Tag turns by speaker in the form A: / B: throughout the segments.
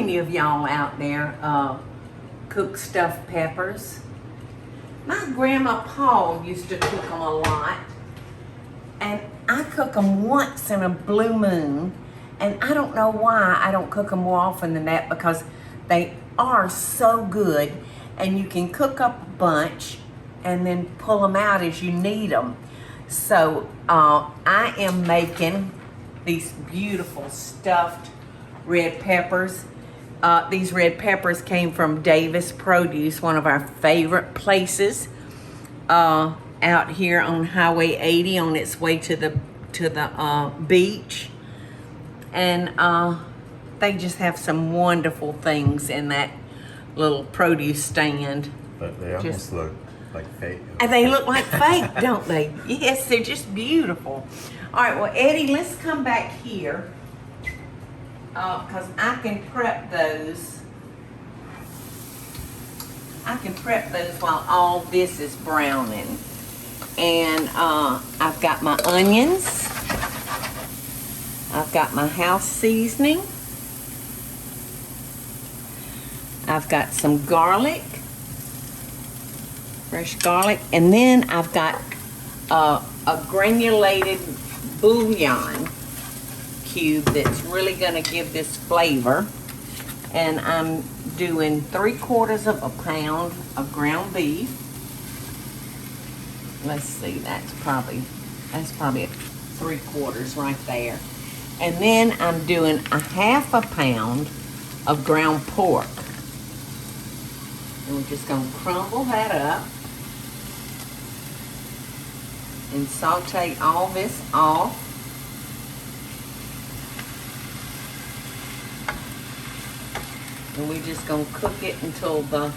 A: many of y'all out there cook stuffed peppers? My grandma Paul used to cook them a lot. And I cook them once in a blue moon. And I don't know why I don't cook them more often than that, because they are so good. And you can cook up a bunch and then pull them out as you need them. So I am making these beautiful stuffed red peppers. These red peppers came from Davis Produce, one of our favorite places out here on Highway 80 on its way to the beach. And they just have some wonderful things in that little produce stand.
B: But they almost look like fake.
A: And they look like fake, don't they? Yes, they're just beautiful. All right, well, Eddie, let's come back here. Because I can prep those. I can prep those while all this is browning. And I've got my onions. I've got my house seasoning. I've got some garlic, fresh garlic. And then I've got a granulated bouillon cube that's really gonna give this flavor. And I'm doing 3/4 of a pound of ground beef. Let's see, that's probably 3/4 right there. And then I'm doing a 1/2 pound of ground pork. And we're just gonna crumble that up and saute all this off. And we're just gonna cook it until the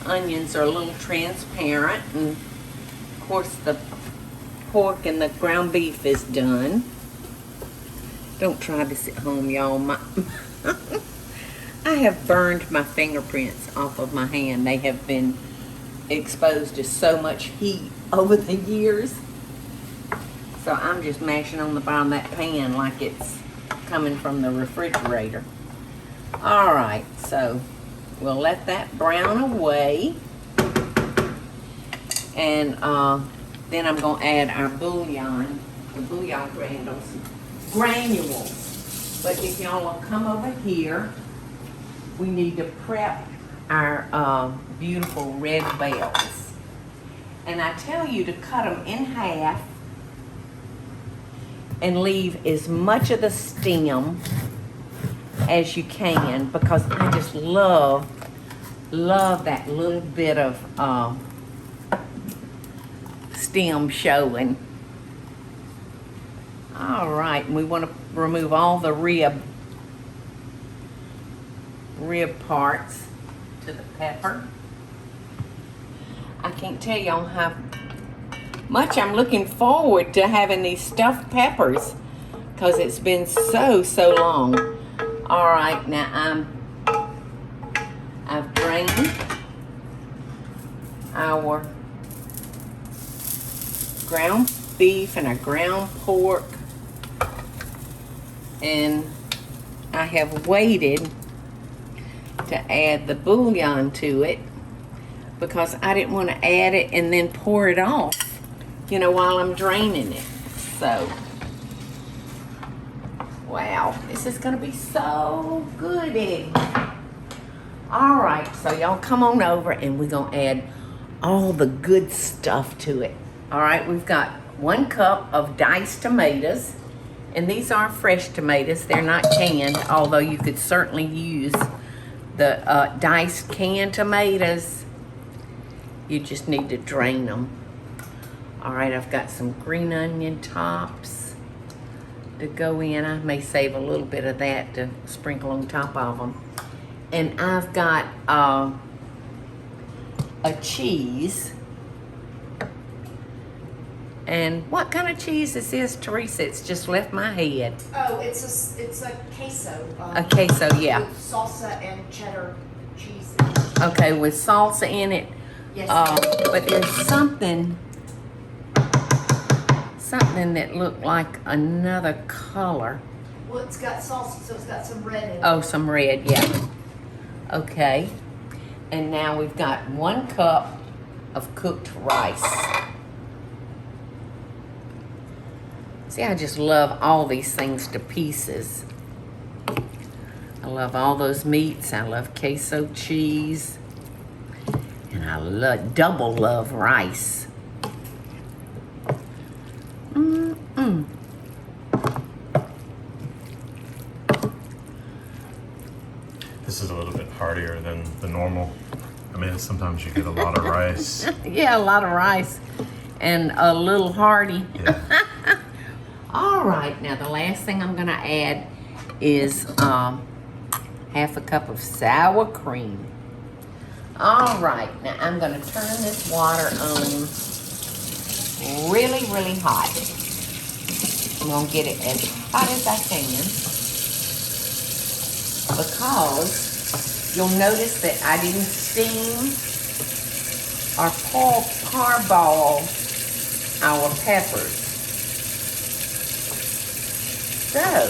A: onions are a little transparent. And of course the pork and the ground beef is done. Don't try this at home, y'all. I have burned my fingerprints off of my hand. They have been exposed to so much heat over the years. So I'm just mashing on the bottom of that pan like it's coming from the refrigerator. All right, so we'll let that brown away. And then I'm gonna add our bouillon, the bouillon granules. But if y'all will come over here, we need to prep our beautiful red bells. And I tell you to cut them in half and leave as much of the stem as you can, because I just love that little bit of stem showing. All right, and we want to remove all the rib parts to the pepper. I can't tell y'all how much I'm looking forward to having these stuffed peppers, because it's been so long. All right, now I've drained our ground beef and our ground pork, and I have waited to add the bouillon to it because I didn't want to add it and then pour it off, you know, while I'm draining it. So, wow, this is gonna be so good, Eddie. All right, so y'all come on over and we're gonna add all the good stuff to it. All right, we've got 1 cup of diced tomatoes, and these are fresh tomatoes. They're not canned, although you could certainly use the diced canned tomatoes. You just need to drain them. All right, I've got some green onion tops to go in. I may save a little bit of that to sprinkle on top of them. And I've got a cheese. And what kind of cheese is this, Teresa? It's just left my head.
C: Oh, it's a queso.
A: A queso, yeah.
C: With salsa and cheddar cheese.
A: Okay, with salsa in it.
C: Yes.
A: But there's something that looked like another color.
C: Well, it's got salsa, so it's got some red in it.
A: Oh, some red, yeah. Okay. And now we've got 1 cup of cooked rice. See, I just love all these things to pieces. I love all those meats. I love queso cheese. And I double love rice. Mm-mm.
B: This is a little bit heartier than the normal. I mean, sometimes you get a lot of rice.
A: Yeah, a lot of rice and a little hearty.
B: Yeah.
A: All right, now the last thing I'm gonna add is half a cup of sour cream. All right, now I'm gonna turn this water on really, really hot. I'm gonna get it as hot as I can because you'll notice that I didn't steam or parboil our peppers. So,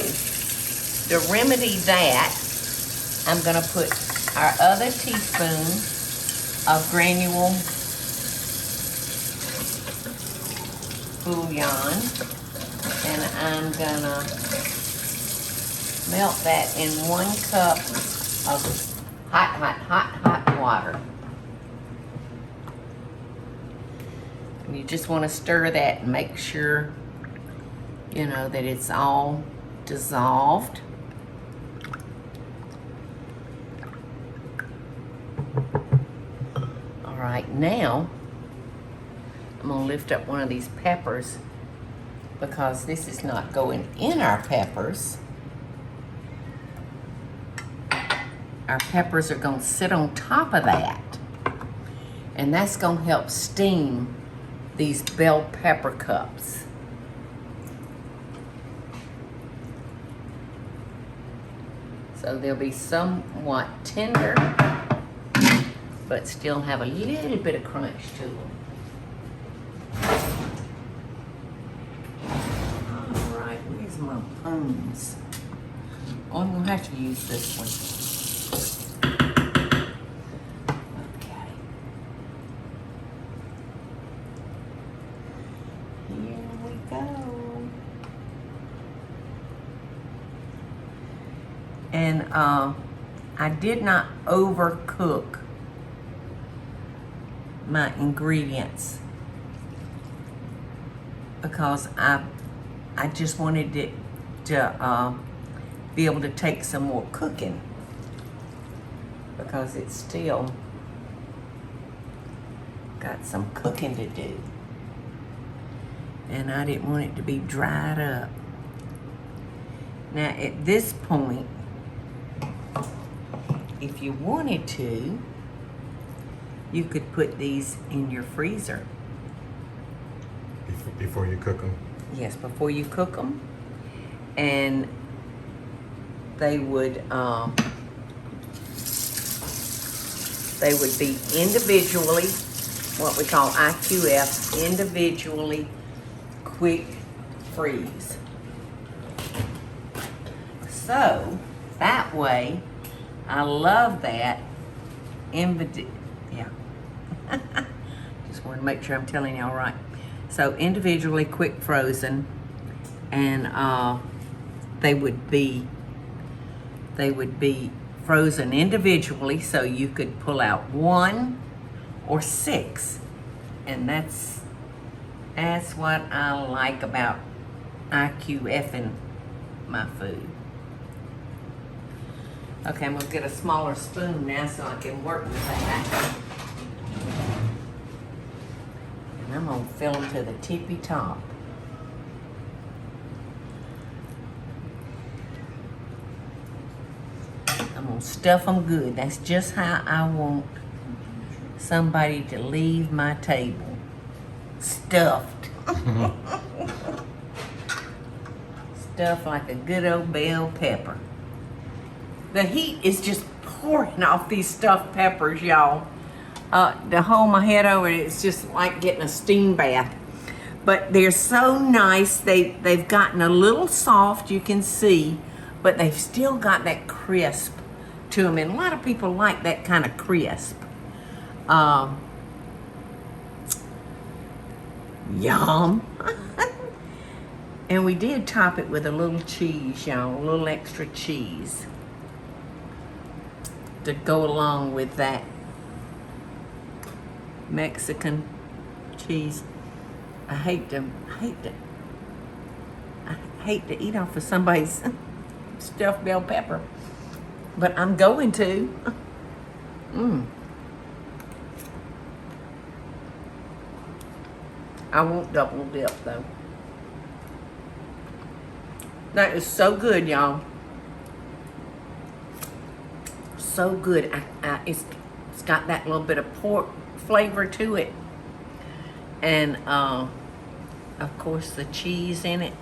A: to remedy that, I'm gonna put our other teaspoon of granule bouillon, and I'm gonna melt that in 1 cup of hot water. And you just want to stir that and make sure, you know, that it's all dissolved. All right, now I'm gonna lift up one of these peppers because this is not going in our peppers. Our peppers are gonna sit on top of that, and that's gonna help steam these bell pepper cups. So they'll be somewhat tender, but still have a little bit of crunch to them. All right, where's my spoons? Oh, I'm gonna have to use this one. Okay. Here we go. And I did not overcook my ingredients because I just wanted it to be able to take some more cooking because it's still got some cooking to do, and I didn't want it to be dried up. Now at this point, if you wanted to, you could put these in your freezer.
B: Before you cook them?
A: Yes, before you cook them. And they would be individually, what we call IQF, individually quick freeze. So that way, I love that. Yeah. Just wanted to make sure I'm telling y'all right. So individually quick frozen, and they would be frozen individually, so you could pull out 1 or 6, and that's what I like about IQFing my food. Okay, I'm gonna get a smaller spoon now so I can work with that. And I'm gonna fill them to the tippy top. I'm gonna stuff them good. That's just how I want somebody to leave my table. Stuffed. Stuffed like a good old bell pepper. The heat is just pouring off these stuffed peppers, y'all. To hold my head over it, it's just like getting a steam bath. But they're so nice. They've gotten a little soft, you can see, but they've still got that crisp to them, and a lot of people like that kind of crisp. Yum. And we did top it with a little cheese, y'all, a little extra cheese to go along with that Mexican cheese. I hate to eat off of somebody's stuffed bell pepper, but I'm going to. I won't double dip though. That is so good, y'all. So good. It's got that little bit of pork flavor to it, and of course the cheese in it,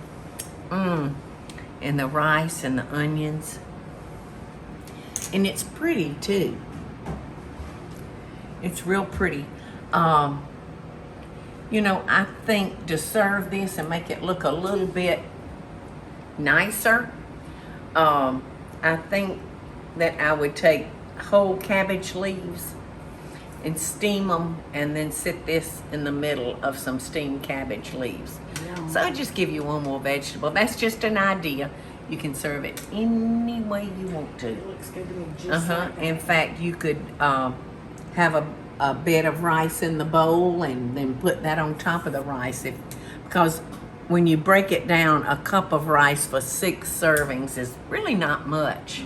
A: and the rice and the onions, and it's pretty too. It's real pretty. You know, I think to serve this and make it look a little bit nicer, I think that I would take whole cabbage leaves and steam them, and then sit this in the middle of some steamed cabbage leaves.
C: Yum.
A: So I'll just give you one more vegetable. That's just an idea. You can serve it any way you want to.
C: It looks good to me, just like that.
A: In fact, you could have a bed of rice in the bowl and then put that on top of the rice. Because when you break it down, a cup of rice for 6 servings is really not much.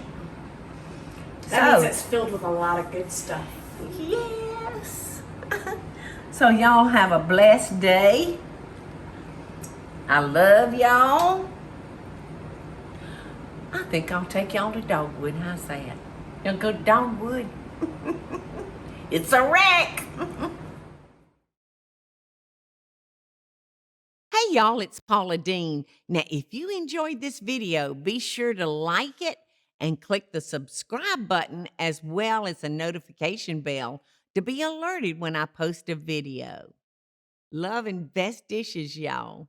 C: That means it's filled with a lot of good stuff.
A: Yes. So y'all have a blessed day. I love y'all. I think I'll take y'all to Dogwood. How's that? Y'all go to Dogwood? It's a wreck. Hey y'all, it's Paula Deen. Now, if you enjoyed this video, be sure to like it and click the subscribe button as well as the notification bell to be alerted when I post a video. Love and best dishes, y'all.